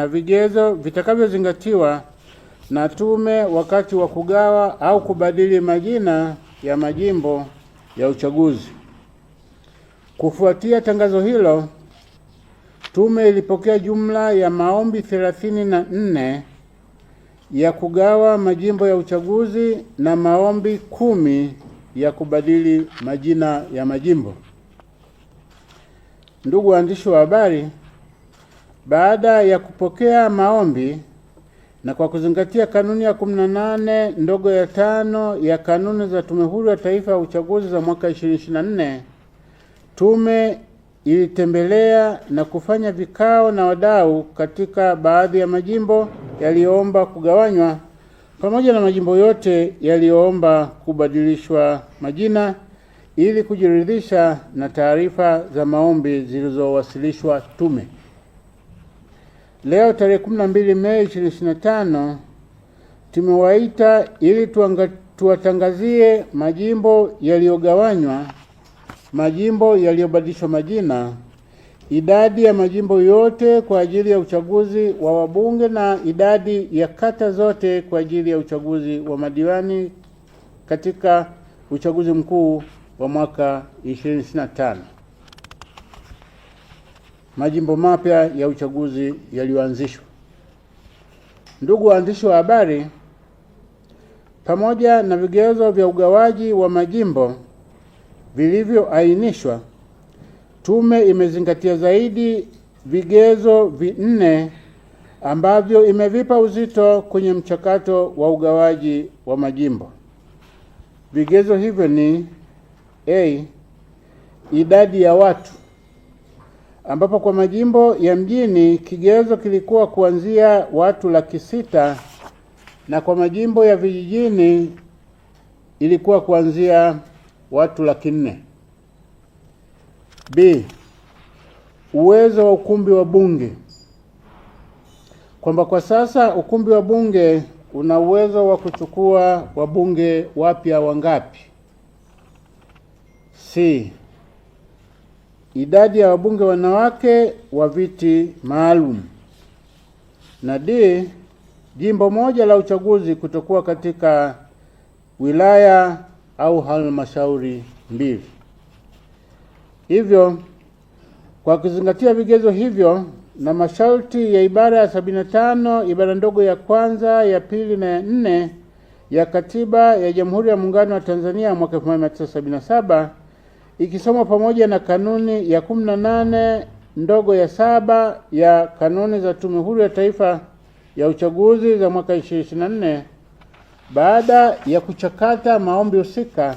na vigezo vitakavyozingatiwa na tume wakati wa kugawa au kubadili majina ya majimbo ya uchaguzi. Kufuatia tangazo hilo, tume ilipokea jumla ya maombi 34 ya kugawa majimbo ya uchaguzi na maombi 10 ya kubadili majina ya majimbo. Ndugu waandishi wa habari, baada ya kupokea maombi na kwa kuzingatia kanuni ya 18 ndogo ya 5 ya kanuni za Tume Huru ya Taifa ya Uchaguzi za mwaka 2024, tume ilitembelea na kufanya vikao na wadau katika baadhi ya majimbo yaliyoomba kugawanywa pamoja na majimbo yote yaliyoomba kubadilishwa majina ili kujiridhisha na taarifa za maombi zilizowasilishwa tume. Leo tarehe 12 Mei 2025 tumewaita ili tuwatangazie majimbo yaliyogawanywa, majimbo yaliyobadilishwa majina, idadi ya majimbo yote kwa ajili ya uchaguzi wa wabunge na idadi ya kata zote kwa ajili ya uchaguzi wa madiwani katika uchaguzi mkuu wa mwaka 2025. Majimbo mapya ya uchaguzi yaliyoanzishwa. Ndugu waandishi wa habari, pamoja na vigezo vya ugawaji wa majimbo vilivyoainishwa, tume imezingatia zaidi vigezo 4 ambavyo imevipa uzito kwenye mchakato wa ugawaji wa majimbo. Vigezo hivyo ni idadi ya watu, ambapo kwa majimbo ya mjini kigezo kilikuwa kuanzia watu 600,000 na kwa majimbo ya vijijini ilikuwa kuanzia watu 400,000. Uwezo wa ukumbi wa bunge, kwamba kwa sasa ukumbi wa bunge una uwezo wa kuchukua wabunge wapya wangapi. Idadi ya wabunge wanawake wa viti maalum. Na jimbo moja la uchaguzi kutokuwa katika wilaya au halmashauri 2. Hivyo, kwa kuzingatia vigezo hivyo na masharti ya ibara ya 75 ibara ndogo ya kwanza, ya pili na ya 4 ya Katiba ya Jamhuri ya Muungano wa Tanzania mwaka 1977, ikisomwa pamoja na kanuni ya 18 ndogo ya 7 ya kanuni za Tume Huru ya Taifa ya Uchaguzi za mwaka 2024, baada ya kuchakata maombi husika,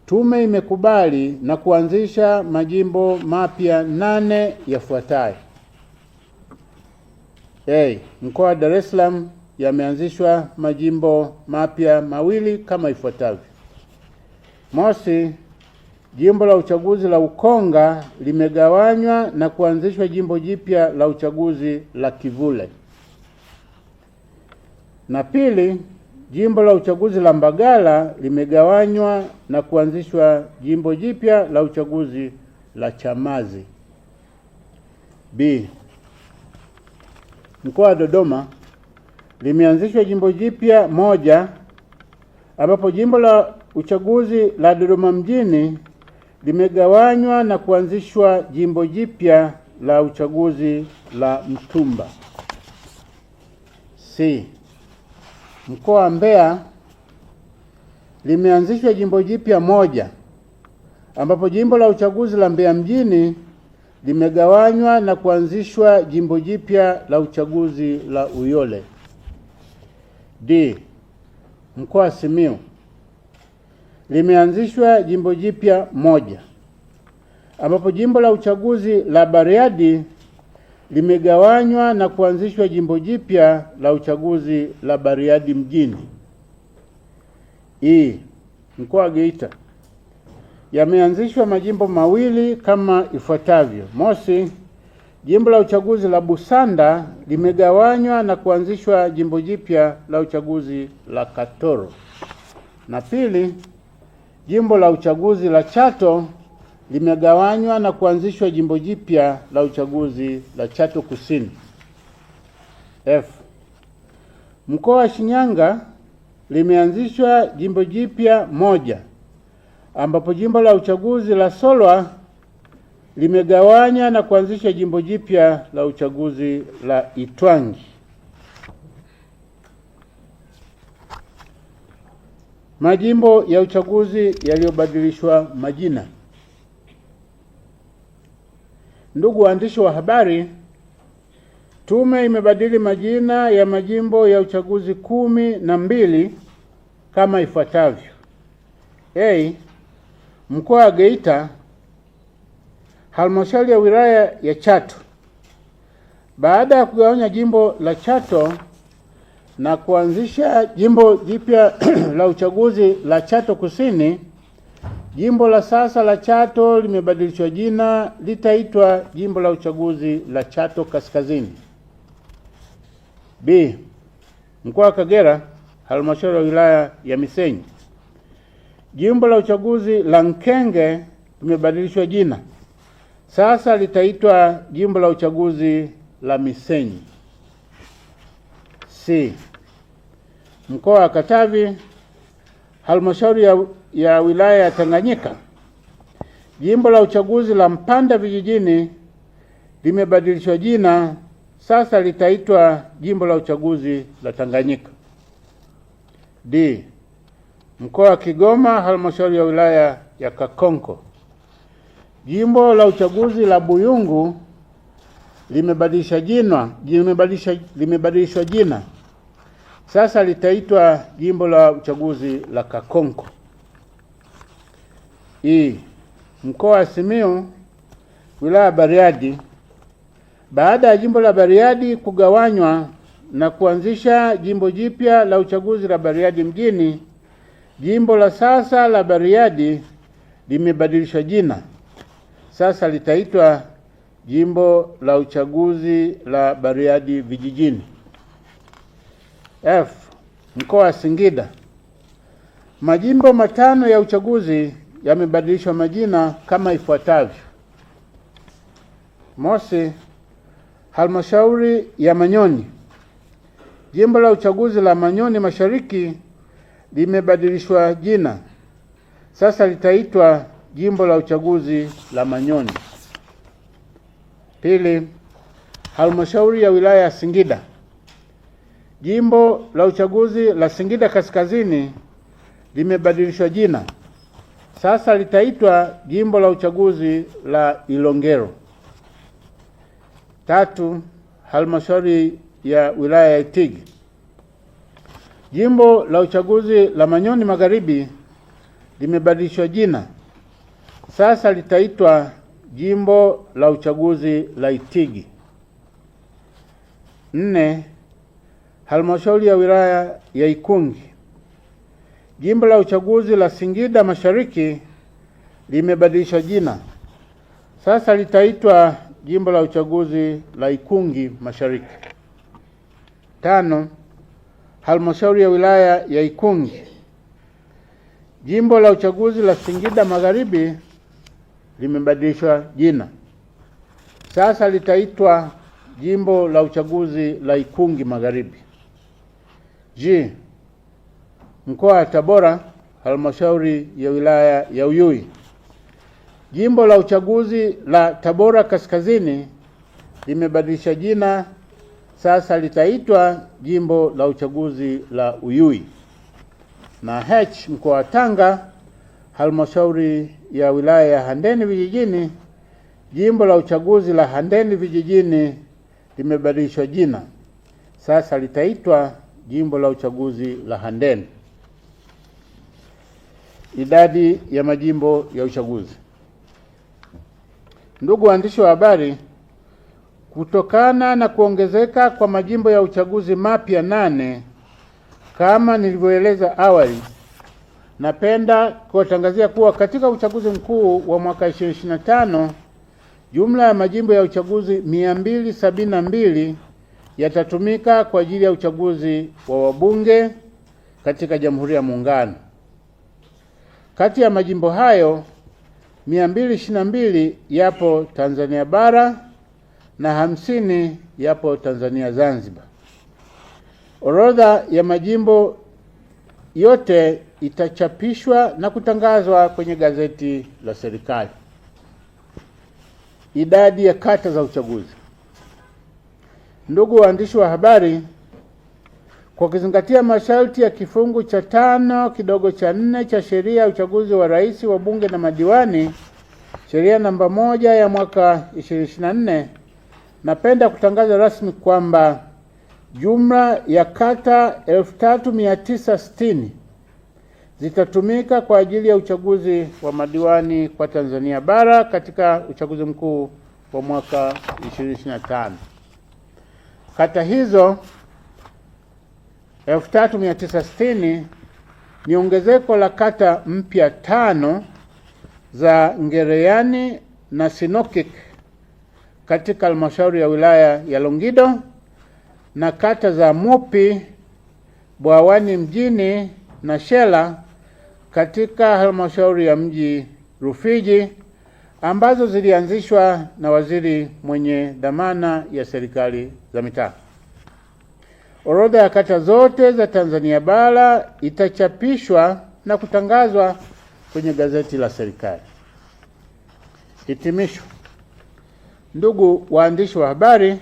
tume imekubali na kuanzisha majimbo mapya 8 yafuatayo. Mkoa wa Dar es Salaam yameanzishwa majimbo mapya 2 kama ifuatavyo. Mosi, jimbo la uchaguzi la Ukonga limegawanywa na kuanzishwa jimbo jipya la uchaguzi la Kivule. Na pili, jimbo la uchaguzi la Mbagala limegawanywa na kuanzishwa jimbo jipya la uchaguzi la Chamazi. Mkoa wa Dodoma limeanzishwa jimbo jipya 1, ambapo jimbo la uchaguzi la Dodoma mjini limegawanywa na kuanzishwa jimbo jipya la uchaguzi la Mtumba. Mkoa wa Mbeya limeanzishwa jimbo jipya 1, ambapo jimbo la uchaguzi la Mbeya mjini limegawanywa na kuanzishwa jimbo jipya la uchaguzi la Uyole. Mkoa wa Simiyu limeanzishwa jimbo jipya 1, ambapo jimbo la uchaguzi la Bariadi limegawanywa na kuanzishwa jimbo jipya la uchaguzi la Bariadi mjini. Mkoa wa Geita yameanzishwa majimbo 2 kama ifuatavyo. Mosi, jimbo la uchaguzi la Busanda limegawanywa na kuanzishwa jimbo jipya la uchaguzi la Katoro. Na pili, jimbo la uchaguzi la Chato limegawanywa na kuanzishwa jimbo jipya la uchaguzi la Chato Kusini. F. Mkoa wa Shinyanga limeanzishwa jimbo jipya moja ambapo jimbo la uchaguzi la Solwa limegawanya na kuanzisha jimbo jipya la uchaguzi la Itwangi. Majimbo ya uchaguzi yaliyobadilishwa majina. Ndugu waandishi wa habari, tume imebadili majina ya majimbo ya uchaguzi 12 kama ifuatavyo. A. Mkoa wa Geita, halmashauri ya wilaya ya Chato. Baada ya kugawanya jimbo la Chato na kuanzisha jimbo jipya la uchaguzi la Chato Kusini, jimbo la sasa la Chato limebadilishwa jina, litaitwa jimbo la uchaguzi la Chato Kaskazini. B. Mkoa wa Kagera, halmashauri ya wilaya ya Misenyi. Jimbo la uchaguzi la Nkenge limebadilishwa jina, sasa litaitwa jimbo la uchaguzi la Misenyi. C. Mkoa wa Katavi, halmashauri ya wilaya ya Tanganyika. Jimbo la uchaguzi la Mpanda Vijijini limebadilishwa jina, sasa litaitwa jimbo la uchaguzi la Tanganyika. D. Mkoa wa Kigoma, halmashauri ya wilaya ya Kakonko. Jimbo la uchaguzi la Buyungu limebadilishwa jina, sasa litaitwa jimbo la uchaguzi la Kakonko. E. Mkoa wa Simiyu, wilaya ya Bariadi. Baada ya jimbo la Bariadi kugawanywa na kuanzisha jimbo jipya la uchaguzi la Bariadi mjini, jimbo la sasa la Bariadi limebadilishwa jina, sasa litaitwa jimbo la uchaguzi la Bariadi vijijini. F. Mkoa wa Singida. Majimbo 5 ya uchaguzi yamebadilishwa majina kama ifuatavyo. Mosi, halmashauri ya Manyoni. Jimbo la uchaguzi la Manyoni Mashariki limebadilishwa jina, sasa litaitwa jimbo la uchaguzi la Manyoni. Pili, halmashauri ya wilaya ya Singida. Jimbo la uchaguzi la Singida Kaskazini limebadilishwa jina, sasa litaitwa jimbo la uchaguzi la Ilongero. Tatu, halmashauri ya wilaya ya Itigi. Jimbo la uchaguzi la Manyoni Magharibi limebadilishwa jina, sasa litaitwa jimbo la uchaguzi la Itigi. 4, halmashauri ya wilaya ya Ikungi. Jimbo la uchaguzi la Singida Mashariki limebadilishwa jina, sasa litaitwa jimbo la uchaguzi la Ikungi Mashariki. 5, halmashauri ya wilaya ya Ikungi. Jimbo la uchaguzi la Singida Magharibi limebadilishwa jina, sasa litaitwa jimbo la uchaguzi la Ikungi Magharibi. G. Mkoa wa Tabora, halmashauri ya wilaya ya Uyui. Jimbo la uchaguzi la Tabora Kaskazini limebadilisha jina, sasa litaitwa jimbo la uchaguzi la Uyui. Na H. Mkoa wa Tanga, halmashauri ya wilaya ya Handeni Vijijini. Jimbo la uchaguzi la Handeni Vijijini limebadilishwa jina, sasa litaitwa jimbo la uchaguzi la Handeni. Idadi ya majimbo ya uchaguzi. Ndugu waandishi wa habari, kutokana na kuongezeka kwa majimbo ya uchaguzi mapya 8 kama nilivyoeleza awali, napenda kuwatangazia kuwa katika uchaguzi mkuu wa mwaka 2025 jumla ya majimbo ya uchaguzi 272 yatatumika kwa ajili ya uchaguzi wa wabunge katika Jamhuri ya Muungano. Kati ya majimbo hayo 222 yapo Tanzania bara na 50 yapo Tanzania Zanzibar. Orodha ya majimbo yote itachapishwa na kutangazwa kwenye gazeti la serikali. Idadi ya kata za uchaguzi. Ndugu waandishi wa habari, kwa kuzingatia masharti ya kifungu cha 5 kidogo cha 4 cha sheria ya uchaguzi wa rais, wa bunge na madiwani, sheria namba 1 ya mwaka 2024, napenda kutangaza rasmi kwamba jumla ya kata 3960 zitatumika kwa ajili ya uchaguzi wa madiwani kwa Tanzania bara katika uchaguzi mkuu wa mwaka 2025. Kata hizo 3960 ni ongezeko la kata mpya 5 za Ngereyani na Sinokik katika halmashauri ya wilaya ya Longido, na kata za Mupi, Bwawani mjini na Shela katika halmashauri ya mji Rufiji, ambazo zilianzishwa na waziri mwenye dhamana ya serikali za mitaa. Orodha ya kata zote za Tanzania bara itachapishwa na kutangazwa kwenye gazeti la serikali. Hitimisho. Ndugu waandishi wa habari,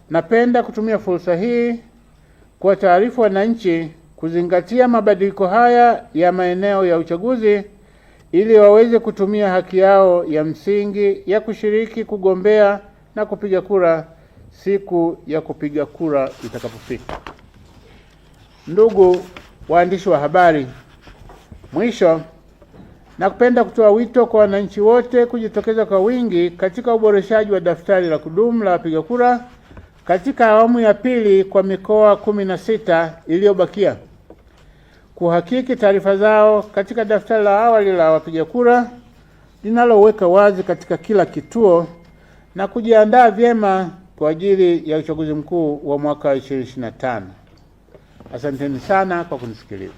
napenda kutumia fursa hii kwa taarifa wananchi kuzingatia mabadiliko haya ya maeneo ya uchaguzi ili waweze kutumia haki yao ya msingi ya kushiriki, kugombea na kupiga kura siku ya kupiga kura itakapofika. Ndugu waandishi wa habari, mwisho nakupenda kutoa wito kwa wananchi wote kujitokeza kwa wingi katika uboreshaji wa daftari la kudumu la wapiga kura katika awamu ya pili kwa mikoa 16 iliyobakia, kuhakiki taarifa zao katika daftari la awali la wapiga kura linaloweka wazi katika kila kituo, na kujiandaa vyema kwa ajili ya uchaguzi mkuu wa mwaka 2025. Asanteni sana kwa kunisikiliza.